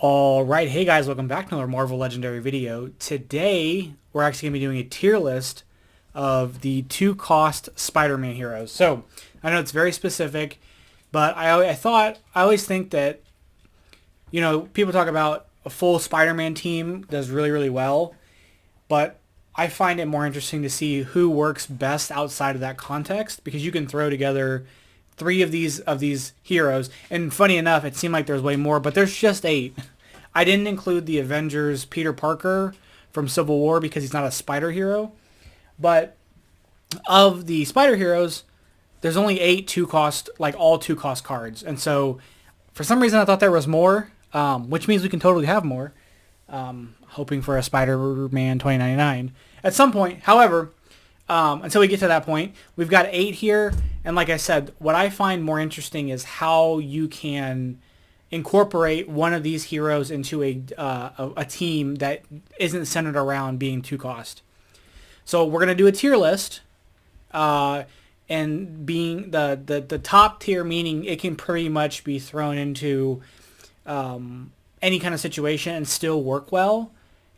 Alright, hey guys, welcome back to another Marvel Legendary video. Today, we're actually going to be doing a tier list of the 2-cost Spider-Man heroes. So, I know it's very specific, but I always think that, people talk about a full Spider-Man team does really, really well, but I find it more interesting to see who works best outside of that context, because you can throw together 3 of these heroes, and funny enough, it seemed like there's way more, but there's just 8. I didn't include the Avengers Peter Parker from Civil War because he's not a spider hero, but of the spider heroes, there's only 8 2-cost, like all 2-cost cards, and so for some reason I thought there was more, which means we can totally have more. Hoping for a Spider-Man 2099 at some point. However, until we get to that point, we've got 8 here, and like I said, what I find more interesting is how you can incorporate one of these heroes into a team that isn't centered around being 2-cost. So we're gonna do a tier list, and being the top tier, meaning it can pretty much be thrown into any kind of situation and still work well,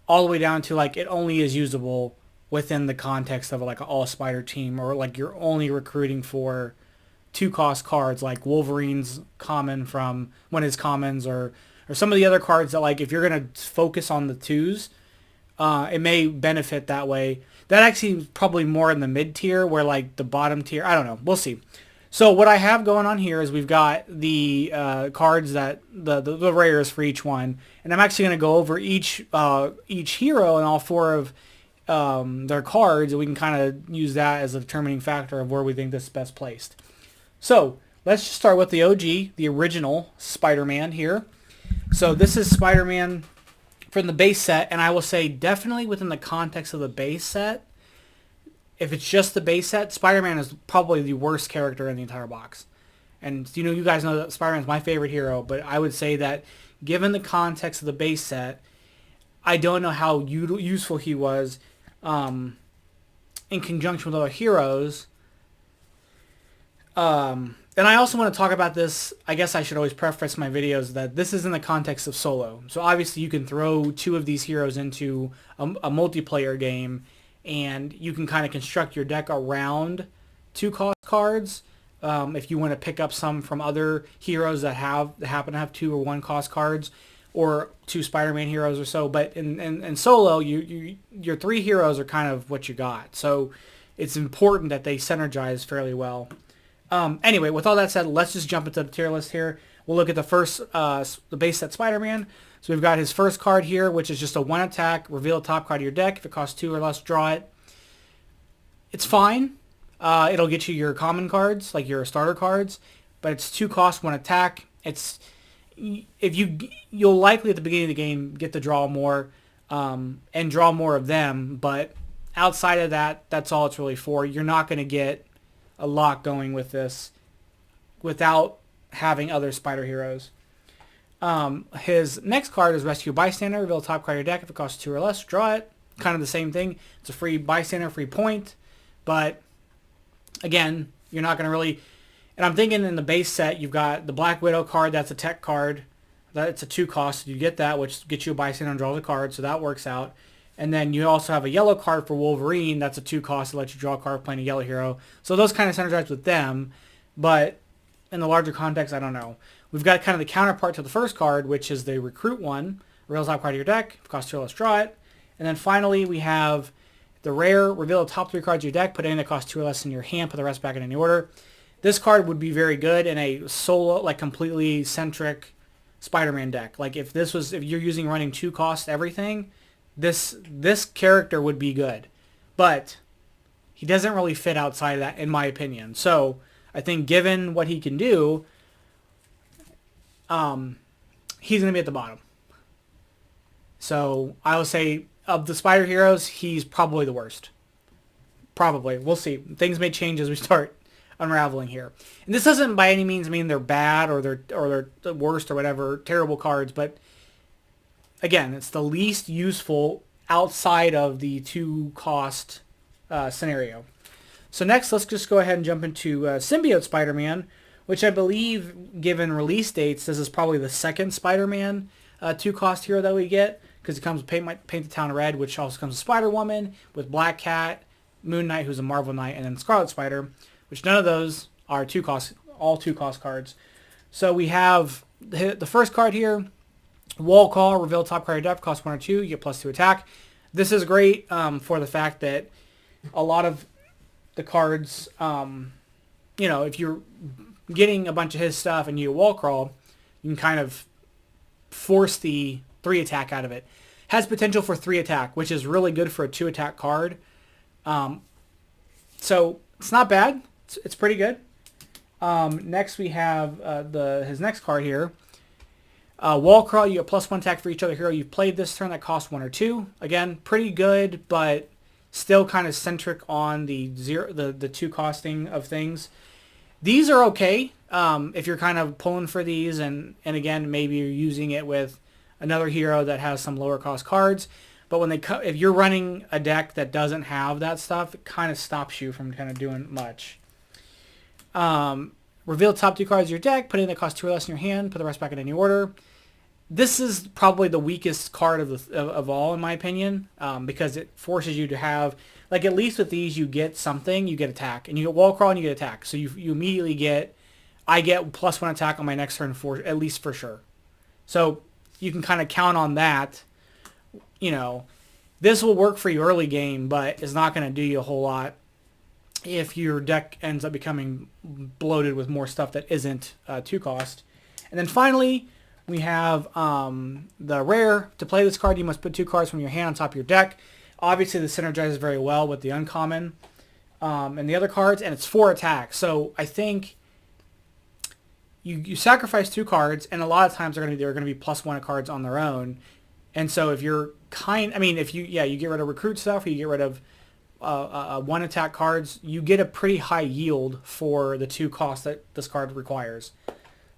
all the way down to like it only is usable within the context of like an all-spider team, or like you're only recruiting for 2-cost cards like Wolverine's common from one of his commons, or some of the other cards that, like, if you're going to focus on the 2s, it may benefit that way. That actually is probably more in the mid-tier, where like the bottom tier, I don't know, we'll see. So what I have going on here is we've got the cards that the rares for each one, and I'm actually going to go over each hero and all 4 of their cards, and we can kind of use that as a determining factor of where we think this is best placed. So let's just start with the OG, the original Spider-Man here. So this is Spider-Man from the base set, and I will say definitely within the context of the base set, if it's just the base set, Spider-Man is probably the worst character in the entire box. And you guys know that Spider-Man is my favorite hero, but I would say that given the context of the base set, I don't know how useful he was in conjunction with other heroes. And I also want to talk about this. I guess I should always preface my videos that this is in the context of solo. So obviously you can throw 2 of these heroes into a multiplayer game, and you can kind of construct your deck around 2-cost cards. If you want to pick up some from other heroes that happen to have 2 or 1-cost cards, or 2 Spider-Man heroes or so. But in solo, your 3 heroes are kind of what you got. So it's important that they synergize fairly well. Anyway, with all that said, let's just jump into the tier list here. We'll look at the first, the base set Spider-Man. So we've got his first card here, which is just a 1 attack, reveal the top card of your deck. If it costs 2 or less, draw it. It's fine. It'll get you your common cards, like your starter cards, but it's 2 cost, 1 attack. You'll likely at the beginning of the game get to draw more, and draw more of them, but outside of that, that's all it's really for. You're not going to get a lot going with this without having other spider heroes. His next card is Rescue Bystander. Reveal the top card of your deck. If it costs 2 or less, draw it. Kind of the same thing. It's a free bystander, free point, but again, you're not going to really... And I'm thinking in the base set, you've got the Black Widow card. That's a tech card. That's a 2-cost. You get that, which gets you a bystander and draws a card, so that works out. And then you also have a yellow card for Wolverine. That's a 2-cost to let you draw a card playing a yellow hero. So those kind of synergize with them. But in the larger context, I don't know. We've got kind of the counterpart to the first card, which is the Recruit one. Reveal the top card of your deck. If it costs 2 or less, draw it. And then finally, we have the rare. Reveal the top 3 cards of your deck. Put anything that costs 2 or less in your hand. Put the rest back in any order. This card would be very good in a solo, like completely centric Spider-Man deck. Like if you're using running 2-cost everything, this character would be good, but he doesn't really fit outside of that, in my opinion. So I think given what he can do, he's going to be at the bottom. So I will say of the spider heroes, he's probably the worst. Probably. We'll see. Things may change as we start unraveling here. And this doesn't by any means mean they're bad or they're the worst or whatever, terrible cards, but again, it's the least useful outside of the 2-cost scenario. So next, let's just go ahead and jump into Symbiote Spider-Man, which I believe, given release dates, this is probably the second Spider-Man two-cost hero that we get, because it comes with Paint the Town Red, which also comes with Spider-Woman, with Black Cat, Moon Knight, who's a Marvel Knight, and then Scarlet Spider, which none of those are all two-cost cards. So we have the first card here, Wall Call, reveal top card of your deck, cost 1 or 2, you get +2 attack. This is great for the fact that a lot of the cards, if you're getting a bunch of his stuff and you Wall Crawl, you can kind of force the 3 attack out of it. Has potential for 3 attack, which is really good for a 2 attack card. So it's not bad. It's pretty good. Next we have his next card here. Wall Crawl, you get +1 attack for each other hero you've played this turn that costs 1 or 2. Again, pretty good, but still kind of centric on the 2 costing of things. These are okay if you're kind of pulling for these, and again, maybe you're using it with another hero that has some lower cost cards. But when if you're running a deck that doesn't have that stuff, it kind of stops you from kind of doing much. Reveal the top 2 cards of your deck, put in that cost 2 or less in your hand, put the rest back in any order. This is probably the weakest card of all, in my opinion, because it forces you to have, like, at least with these, you get something, you get attack, and you get Wall Crawl and you get attack. So you immediately I get +1 attack on my next turn, at least for sure. So you can kind of count on that. This will work for you early game, but it's not going to do you a whole lot if your deck ends up becoming bloated with more stuff that isn't 2 cost. And then finally, we have the rare. To play this card, you must put 2 cards from your hand on top of your deck. Obviously, this synergizes very well with the uncommon and the other cards, and it's 4 attack. So I think you sacrifice 2 cards, and a lot of times they're going to be +1 cards on their own. And so if you're you get rid of recruit stuff, or you get rid of 1 attack cards, you get a pretty high yield for the 2 costs that this card requires.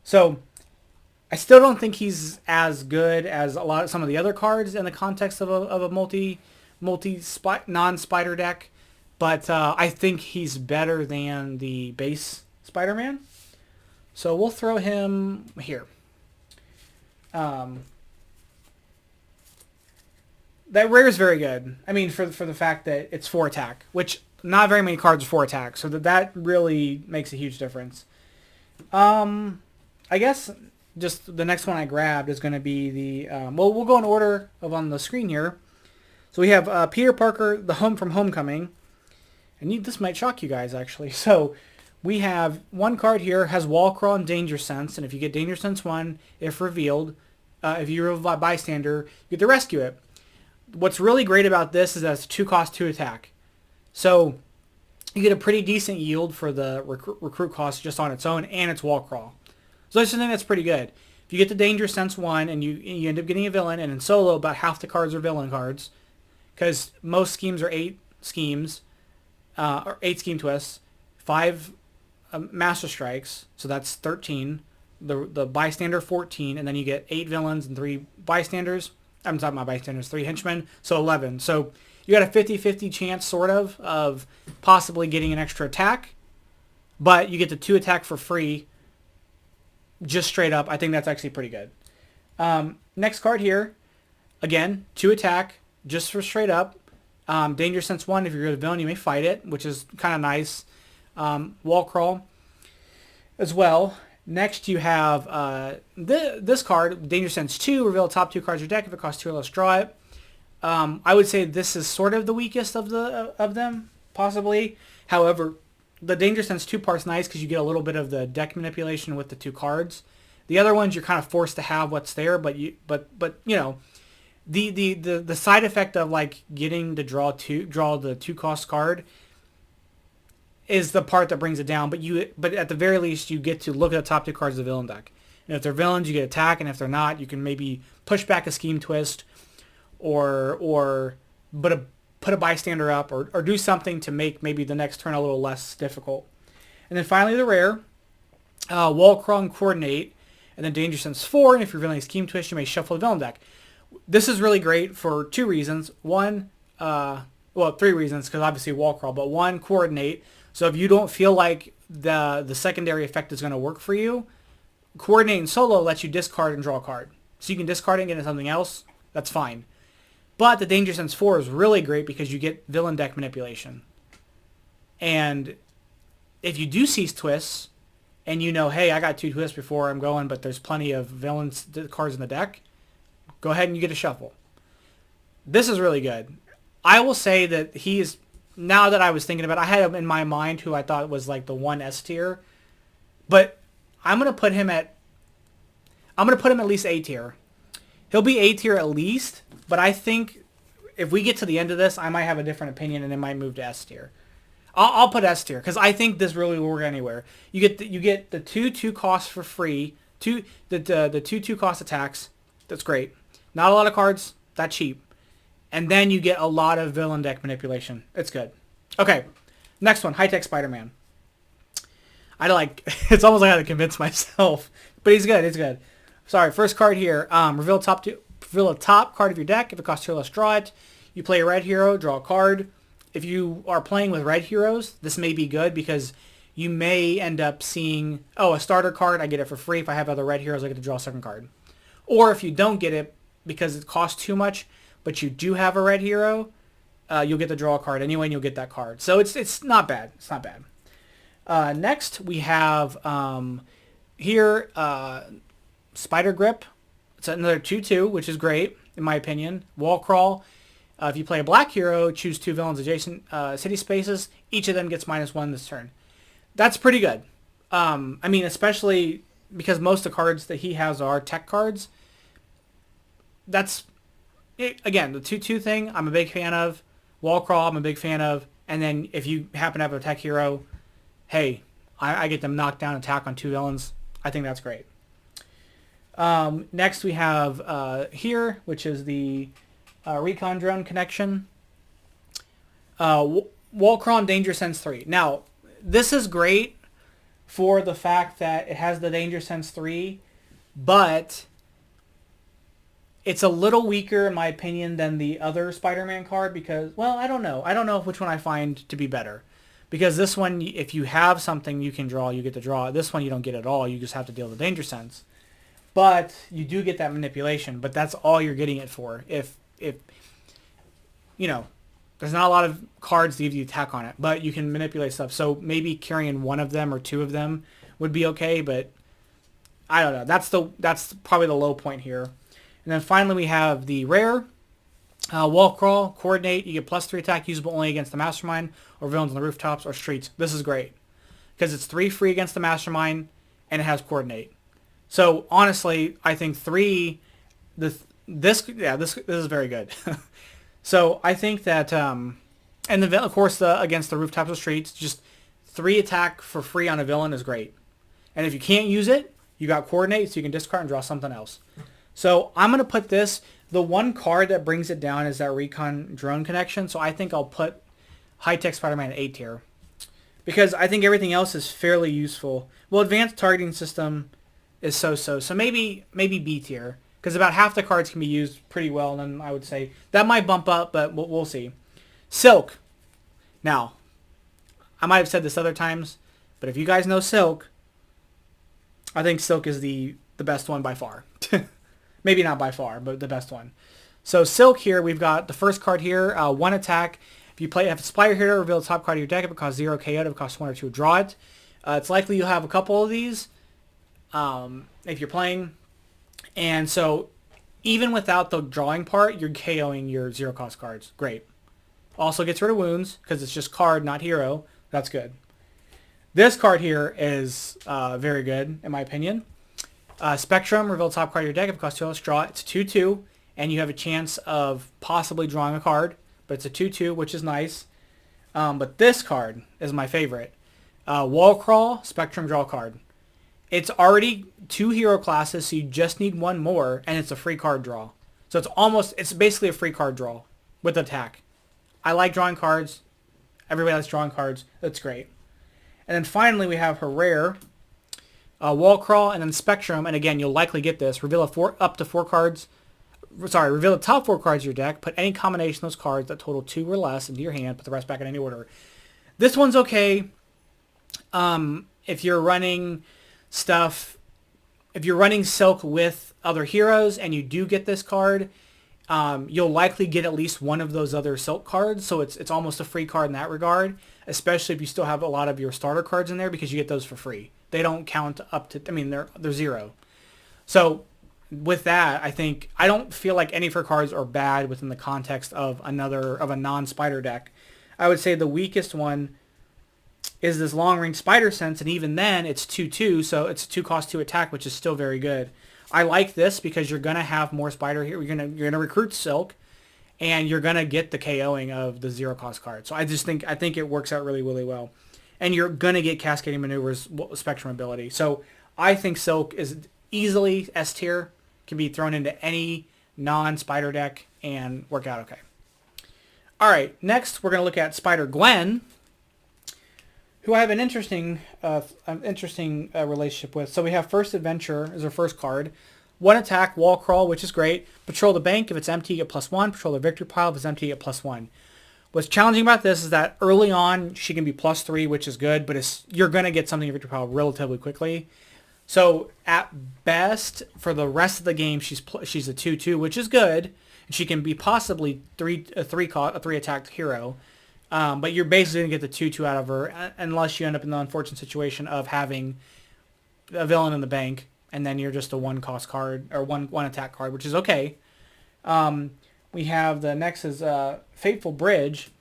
So I still don't think he's as good as some of the other cards in the context of a non-spider deck, but I think he's better than the base Spider-Man. So we'll throw him here. That rare is very good. I mean, for the fact that it's 4 attack, which not very many cards are 4 attack, so that really makes a huge difference. I guess just the next one I grabbed is going to be the... we'll go in order on the screen here. So we have Peter Parker, from Homecoming. And this might shock you guys, actually. So we have one card here, has Wall Crawl and Danger Sense, and if you get Danger Sense 1, if revealed, if you reveal a bystander, you get to rescue it. What's really great about this is that it's 2 cost 2 attack. So you get a pretty decent yield for the recruit cost just on its own, and it's Wall Crawl. So that's something that's pretty good. If you get the Danger Sense 1 and you end up getting a villain, and in solo about half the cards are villain cards, because most schemes are 8 schemes, or 8 scheme twists, 5 Master Strikes, so that's 13, the bystander 14, and then you get 8 villains and 3 bystanders. I'm talking about bystanders, 3 henchmen, so 11. So you got a 50-50 chance, sort of possibly getting an extra attack, but you get the 2 attack for free, just straight up. I think that's actually pretty good. Next card here, again, 2 attack, just for straight up. Danger Sense 1, if you're a villain, you may fight it, which is kind of nice. Wall Crawl as well. Next, you have this card, Danger Sense 2, reveal top 2 cards of your deck. If it costs 2 or less, draw it. I would say this is sort of the weakest of them, possibly. However, the Danger Sense 2 part's nice because you get a little bit of the deck manipulation with the 2 cards. The other ones, you're kind of forced to have what's there, but you know, the side effect of like getting to draw the 2 cost card is the part that brings it down. But at the very least, you get to look at the top 2 cards of the villain deck. And if they're villains, you get attack, and if they're not, you can maybe push back a scheme twist, or put a bystander up, or do something to make maybe the next turn a little less difficult. And then finally, the rare, Wall Crawl and Coordinate, and then Danger Sense 4. And if you're villain scheme twist, you may shuffle the villain deck. This is really great for 2 reasons. 1, 3 reasons, because obviously Wall Crawl, but 1, Coordinate. So if you don't feel like the secondary effect is going to work for you, Coordinate and solo lets you discard and draw a card. So you can discard it and get into something else. That's fine. But the Danger Sense 4 is really great because you get villain deck manipulation. And if you do cease twists, and you know, hey, I got 2 twists before I'm going, but there's plenty of villains cards in the deck, go ahead and you get a shuffle. This is really good. I will say that he is, now that I was thinking about it, I had him in my mind who I thought was like the 1 S tier. But I'm going to put him at least A tier. He'll be A tier at least, but I think if we get to the end of this, I might have a different opinion and it might move to S tier. I'll put S tier because I think this really will work anywhere. You get the 2/2 costs for free, the 2/2 cost attacks. That's great. Not a lot of cards, that cheap, and then you get a lot of villain deck manipulation. It's good. Okay, next one, High Tech Spider-Man. It's almost like I had to convince myself, but he's good. It's good. Sorry, first card here. Reveal a top card of your deck. If it costs 2 less, draw it. You play a red hero, draw a card. If you are playing with red heroes, this may be good because you may end up seeing, a starter card, I get it for free. If I have other red heroes, I get to draw a second card. Or if you don't get it because it costs too much, but you do have a red hero, you'll get to draw a card anyway and you'll get that card. So it's not bad. It's not bad. Next, we have here Spider Grip. It's another 2/2, which is great, in my opinion. Wall Crawl. If you play a black hero, choose 2 villains adjacent city spaces. Each of them gets -1 this turn. That's pretty good. I mean, especially because most of the cards that he has are tech cards. That's, again, the 2/2 thing I'm a big fan of. Wall Crawl I'm a big fan of. And then if you happen to have a tech hero, hey, I get them knocked down attack on 2 villains. I think that's great. Next we have here, which is the Recon Drone connection. Wall Crawl and Danger Sense 3. Now, this is great for the fact that it has the Danger Sense 3, but it's a little weaker, in my opinion, than the other Spider-Man card because, well, I don't know. I don't know which one I find to be better. Because this one, if you have something you can draw, you get to draw. This one, you don't get at all. You just have to deal with Danger Sense. But you do get that manipulation, but that's all you're getting it for. If there's not a lot of cards that give you attack on it, but you can manipulate stuff. So maybe carrying 1 of them or 2 of them would be okay, but I don't know. That's probably the low point here. And then finally we have the rare Wall Crawl, Coordinate. You get +3 attack, usable only against the Mastermind or villains on the rooftops or streets. This is great because it's 3 free against the Mastermind and it has Coordinate. So honestly, I think 3. This is very good. So I think that, and of course against the rooftops or streets, just 3 attack for free on a villain is great. And if you can't use it, you got Coordinate, so you can discard and draw something else. So I'm going to put this, the one card that brings it down is that Recon Drone connection, so I think I'll put High Tech Spider-Man at A tier. Because I think everything else is fairly useful. Well, Advanced Targeting System is so-so, so maybe B tier. Because about half the cards can be used pretty well, and then I would say that might bump up, but we'll see. Silk. Now, I might have said this other times, but if you guys know Silk, I think Silk is the best one by far. Maybe not by far, but the best one. So Silk here, we've got the first card here, 1 attack. If you have a Spider hero, reveal the top card of your deck. If it costs 0 KO, if it costs 1 or 2, draw it. It's likely you'll have a couple of these if you're playing. And so even without the drawing part, you're KOing your 0 cost cards. Great. Also gets rid of wounds because it's just card, not hero. That's good. This card here is very good, in my opinion. Spectrum, reveal the top card of your deck. If it costs 2 less, draw it. It's 2/2, and you have a chance of possibly drawing a card. But it's a 2/2, which is nice. But this card is my favorite. Wall Crawl, Spectrum, draw a card. It's already 2 hero classes, so you just need 1 more, and it's a free card draw. So it's basically a free card draw with attack. I like drawing cards. Everybody likes drawing cards. That's great. And then finally, we have her rare, Wall Crawl, and then Spectrum. And again, you'll likely get this. Reveal up to 4 cards. Sorry, reveal the top 4 cards of your deck. Put any combination of those cards that total 2 or less into your hand. Put the rest back in any order. This one's okay. If you're running stuff, if you're running Silk with other heroes and you do get this card, you'll likely get at least one of those other Silk cards, so it's almost a free card in that regard, especially if you still have a lot of your starter cards in there because you get those for free. They don't count up to, I mean, they're 0. So with that, I don't feel like any of her cards are bad within the context of a non-spider deck. I would say the weakest one is this long-range Spider Sense, and even then it's 2/2, so it's a 2-cost 2 attack, which is still very good. I like this because you're gonna have more Spider here. You're gonna recruit Silk, and you're gonna get the KOing of the 0-cost card. So I think it works out really, really well, and you're gonna get Cascading Maneuvers Spectrum ability. So I think Silk is easily S tier, can be thrown into any non-Spider deck and work out okay. All right, next we're gonna look at Spider-Gwen, who I have an interesting relationship with. So we have First Adventure as our first card. 1 attack, Wall Crawl, which is great. Patrol the bank. If it's empty, you get +1. Patrol the victory pile. If it's empty, you get +1. What's challenging about this is that early on, she can be +3, which is good, but you're going to get something in your victory pile relatively quickly. So at best, for the rest of the game, she's a 2/2, which is good. And she can be possibly a 3-attack hero. But you're basically going to get the 2/2 out of her unless you end up in the unfortunate situation of having a villain in the bank, and then you're just a 1-cost card, or one attack card, which is okay. We have the next is Fateful Bridge,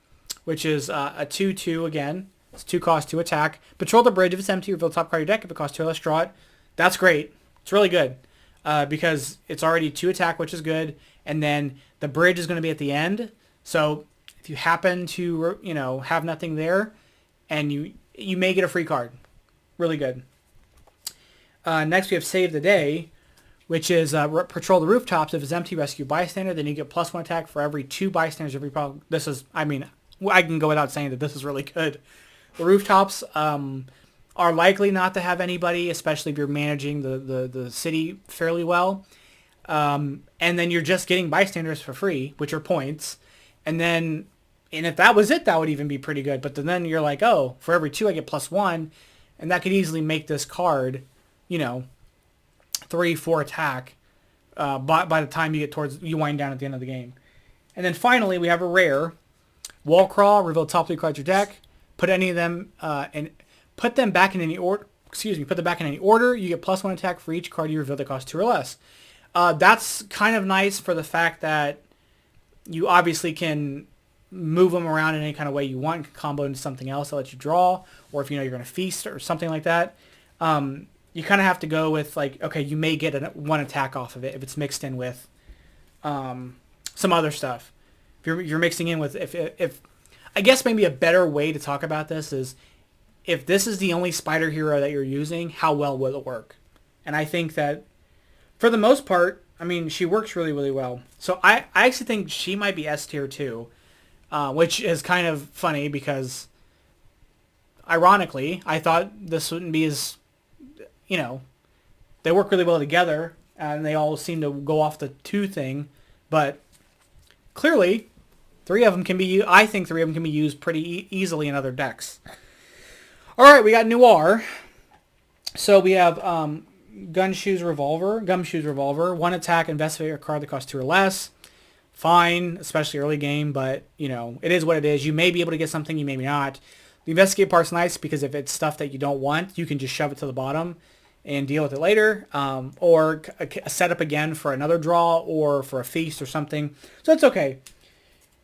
which is a 2/2 again. It's 2-cost 2 attack. Patrol the bridge if it's empty, reveal the top card of your deck. If it costs 2 or less, draw it. That's great. It's really good because it's already 2 attack, which is good, and then the bridge is going to be at the end. So if you happen to, have nothing there, and you may get a free card. Really good. Next we have Save the Day, which is patrol the rooftops. If it's empty, rescue bystander. Then you get +1 attack for every 2 bystanders every problem. This is, I can go without saying that this is really good. The rooftops are likely not to have anybody, especially if you're managing the city fairly well. And then you're just getting bystanders for free, which are points. And if that was it, that would even be pretty good. But then you're like, oh, for every 2 I get +1, and that could easily make this card, 3-4 attack by the time you wind down at the end of the game. And then finally we have a rare, Wall Crawl. Reveal top 3 cards of your deck. Put any of them and put them back in any order. Put them back in any order. You get +1 attack for each card you reveal that costs 2 or less. That's kind of nice for the fact that you obviously can move them around in any kind of way you want, combo into something else that lets you draw, or if you're going to feast or something like that. You kind of have to go with okay, you may get 1 attack off of it if it's mixed in with some other stuff. If you're mixing in with, if I guess maybe a better way to talk about this is, if this is the only spider hero that you're using, how well will it work? And I think that for the most part, she works really, really well. So I actually think she might be S tier too, which is kind of funny because, ironically, I thought this wouldn't be as, they work really well together, and they all seem to go off the 2 thing, but clearly, 3 of them can be. I think 3 of them can be used pretty easily in other decks. All right, we got Noir. So we have Gumshoe's Revolver. 1 attack, investigate a card that costs 2 or less. Fine, especially early game, but, it is what it is. You may be able to get something, you may not. The investigate part's nice because if it's stuff that you don't want, you can just shove it to the bottom and deal with it later, or set up again for another draw or for a feast or something. So it's okay.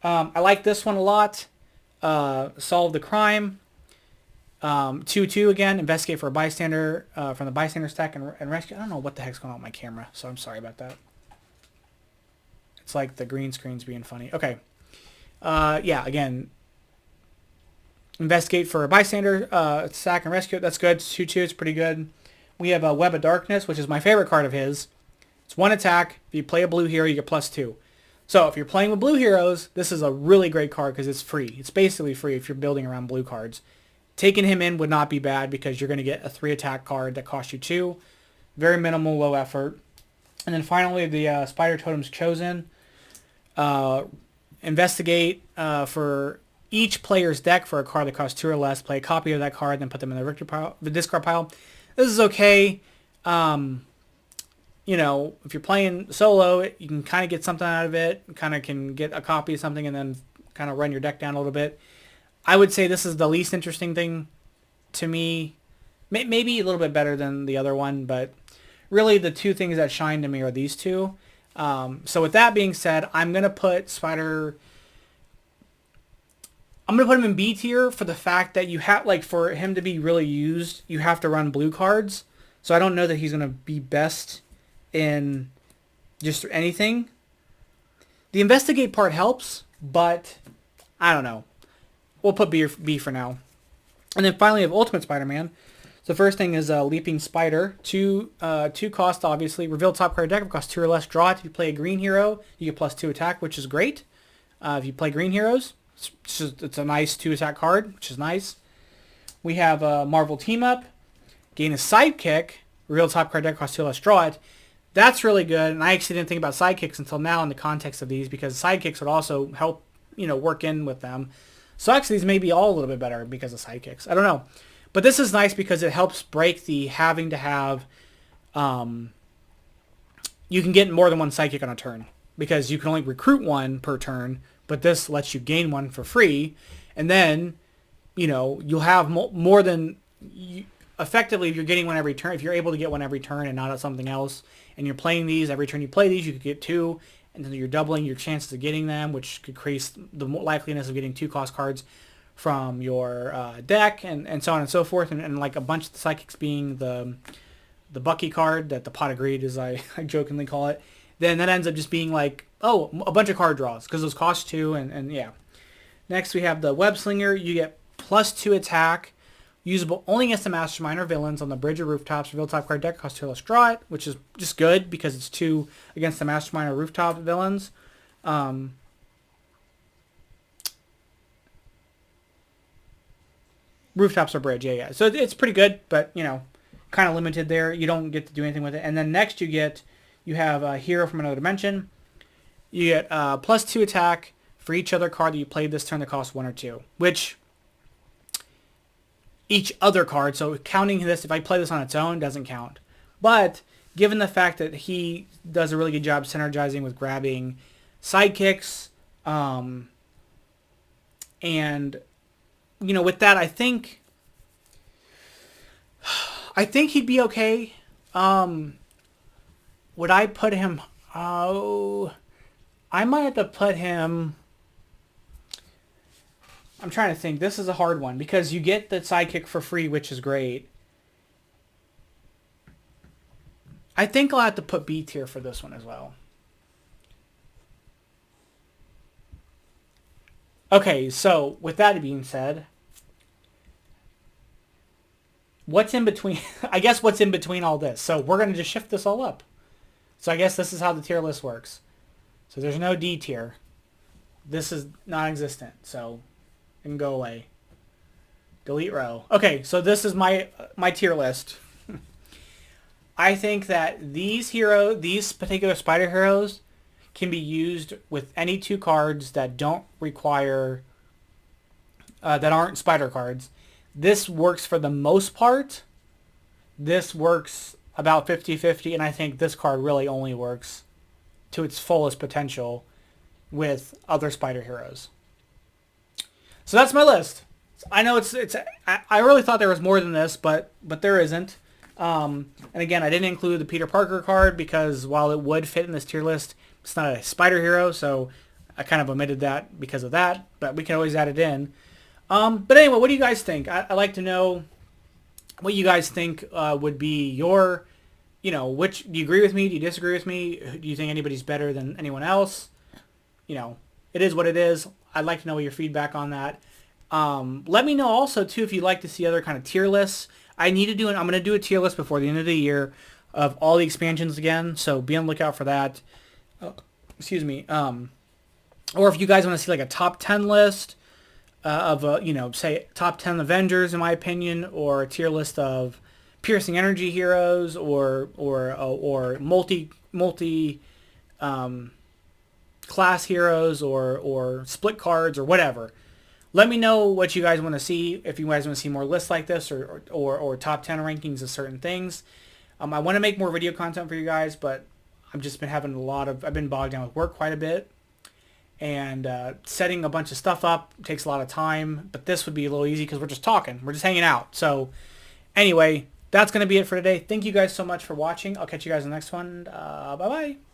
I like this one a lot. Solve the crime. 2/2 again. Investigate for a bystander from the bystander stack and rescue. I don't know what the heck's going on with my camera, so I'm sorry about that. It's like the green screen's being funny. Okay. Again, investigate for a bystander, stack and rescue. That's good. It's 2/2. It's pretty good. We have a Web of Darkness, which is my favorite card of his. It's 1 attack. If you play a blue hero, you get +2. So if you're playing with blue heroes, this is a really great card because it's free. It's basically free if you're building around blue cards. Taking him in would not be bad because you're going to get a 3 attack card that costs you 2. Very minimal, low effort. And then finally, the Spider Totem's Chosen. Investigate for each player's deck for a card that costs 2 or less. Play a copy of that card, then put them in the discard pile. This is okay. you know, if you're playing solo, you can kind of get something out of it, kind of can get a copy of something and then kind of run your deck down a little bit. I would say this is the least interesting thing to me. Maybe a little bit better than the other one, but really the two things that shine to me are these two. So with that being said, I'm going to put I'm going to put him in B tier for the fact that you have, like, for him to be really used, you have to run blue cards. So I don't know that he's going to be best in just anything. The investigate part helps, but I don't know. We'll put B for now. And then finally, we have Ultimate Spider-Man. So the first thing is Leaping Spider. Two cost, obviously. Reveal top card deck. It costs 2 or less. Draw it. If you play a green hero, you get +2 attack, which is great. If you play green heroes, it's a nice 2 attack card, which is nice. We have Marvel Team Up. Gain a Sidekick. Reveal top card deck. Costs 2 or less. Draw it. That's really good. And I actually didn't think about sidekicks until now in the context of these, because sidekicks would also help, you know, work in with them. So actually these may be all a little bit better because of sidekicks. I don't know. But this is nice because it helps break the having to have, you can get more than one sidekick on a turn because you can only recruit one per turn, but this lets you gain one for free. And then, you know, you'll have more than, effectively, if you're getting one every turn, if you're able to get one every turn and not something else, and you're playing these, every turn you play these, you could get 2, and then you're doubling your chances of getting them, which could increase the likeliness of getting 2 cost cards from your deck, and so on and so forth, and like a bunch of the psychics being the Bucky card that the Pot of Greed, as I jokingly call it, then that ends up just being like, oh, a bunch of card draws, because those cost 2, and yeah. Next we have the Web Slinger. You get +2 attack, usable only against the Mastermind or villains on the bridge or rooftops. Reveal top card deck, costs 2 less. Draw it, which is just good because it's 2 against the Mastermind or rooftop villains. Rooftops or bridge, yeah. So it's pretty good, but, you know, kind of limited there. You don't get to do anything with it. And then next you have a hero from another dimension. You get +2 attack for each other card that you played this turn that costs 1 or 2, which each other card, so counting this, if I play this on its own, doesn't count. But given the fact that he does a really good job synergizing with grabbing sidekicks, and, you know, with that, I think he'd be okay. Would I put him? Oh, I might have to put him. I'm trying to think. This is a hard one because you get the sidekick for free, which is great. I think I'll have to put B tier for this one as well. Okay, so with that being said, what's in between? I guess what's in between all this. So we're going to just shift this all up. So I guess this is how the tier list works. So there's no D tier. This is non-existent. So it can go away. Delete row. Okay, so this is my tier list. I think that these particular spider heroes can be used with any 2 cards that don't require, that aren't spider cards. This works for the most part. This works about 50-50, and I think this card really only works to its fullest potential with other spider heroes. So that's my list. I know it's I really thought there was more than this, but there isn't. And again, I didn't include the Peter Parker card because while it would fit in this tier list, it's not a spider hero, so I kind of omitted that because of that, but we can always add it in. But anyway, what do you guys think? I'd like to know what you guys think would be your, you know, which, do you agree with me? Do you disagree with me? Do you think anybody's better than anyone else? You know, it is what it is. I'd like to know your feedback on that. Let me know also, too, if you'd like to see other kind of tier lists. I'm going to do a tier list before the end of the year of all the expansions again, so be on the lookout for that. Excuse me. Or if you guys want to see like a top 10 list of, you know, say top 10 Avengers, in my opinion, or a tier list of piercing energy heroes or multi class heroes or split cards or whatever. Let me know what you guys want to see, if you guys want to see more lists like this or top 10 rankings of certain things. I want to make more video content for you guys, but I've just been having I've been bogged down with work quite a bit. And setting a bunch of stuff up takes a lot of time, but this would be a little easy because we're just talking. We're just hanging out. So anyway, that's going to be it for today. Thank you guys so much for watching. I'll catch you guys in the next one. Bye-bye.